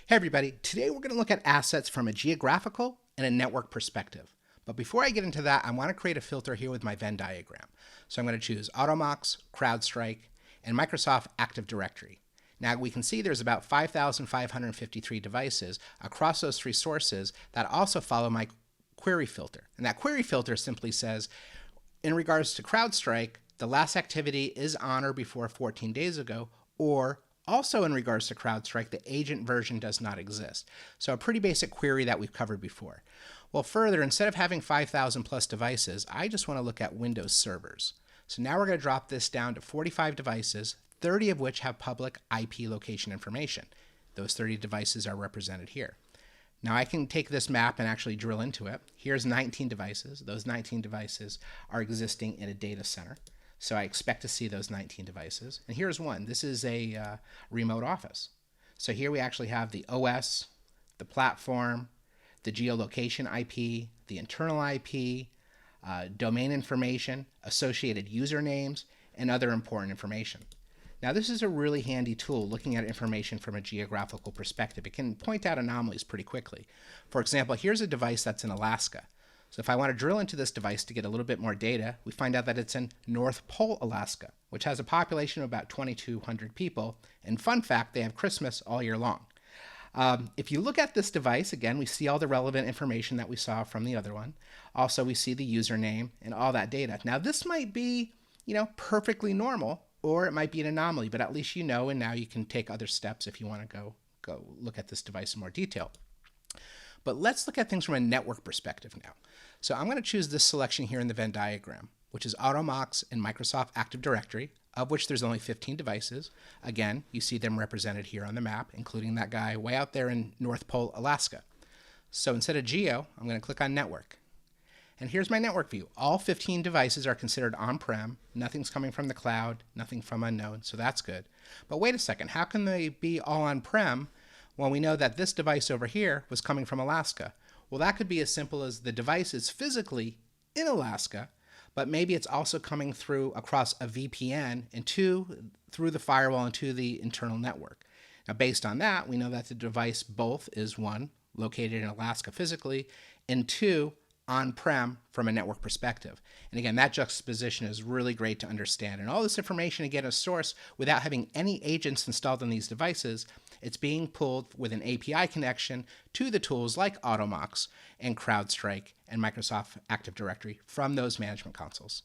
Hey everybody, today we're going to look at assets from a geographical and a network perspective. But before I get into that, I want to create a filter here with my Venn diagram. So I'm going to choose Automox, CrowdStrike, and Microsoft Active Directory. Now we can see there's about 5,553 devices across those three sources that also follow my query filter. And that query filter simply says, in regards to CrowdStrike, the last activity is on or before 14 days ago, or also in regards to CrowdStrike, the agent version does not exist. So a pretty basic query that we've covered before. Well, further, instead of having 5,000 plus devices, I just want to look at Windows servers. So now we're going to drop this down to 45 devices, 30 of which have public IP location information. Those 30 devices are represented here. Now I can take this map and actually drill into it. Here's 19 devices. Those 19 devices are existing in a data center. So I expect to see those 19 devices. And here's one. This is a remote office. So here we actually have the OS, the platform, the geolocation IP, the internal IP, domain information, associated usernames, and other important information. Now this is a really handy tool looking at information from a geographical perspective. It can point out anomalies pretty quickly. For example, here's a device that's in Alaska. So if I want to drill into this device to get a little bit more data, we find out that it's in North Pole, Alaska, which has a population of about 2,200 people. And fun fact, they have Christmas all year long. If you look at this device, again, we see all the relevant information that we saw from the other one. Also, we see the username and all that data. Now, this might be, perfectly normal, or it might be an anomaly, but at least you know, and now you can take other steps if you want to go look at this device in more detail. But let's look at things from a network perspective now. So I'm going to choose this selection here in the Venn diagram, which is Automox and Microsoft Active Directory, of which there's only 15 devices. Again, you see them represented here on the map, including that guy way out there in North Pole, Alaska. So instead of geo, I'm going to click on network. And here's my network view. All 15 devices are considered on-prem. Nothing's coming from the cloud, nothing from unknown, so that's good. But wait a second, how can they be all on-prem when we know that this device over here was coming from Alaska? Well, that could be as simple as the device is physically in Alaska, but maybe it's also coming through across a VPN and through the firewall into the internal network. Now, based on that, we know that the device both is one, located in Alaska physically, and two, on-prem from a network perspective. And again, that juxtaposition is really great to understand. And all this information, again, is sourced without having any agents installed on these devices. It's being pulled with an API connection to the tools like Automox and CrowdStrike and Microsoft Active Directory from those management consoles.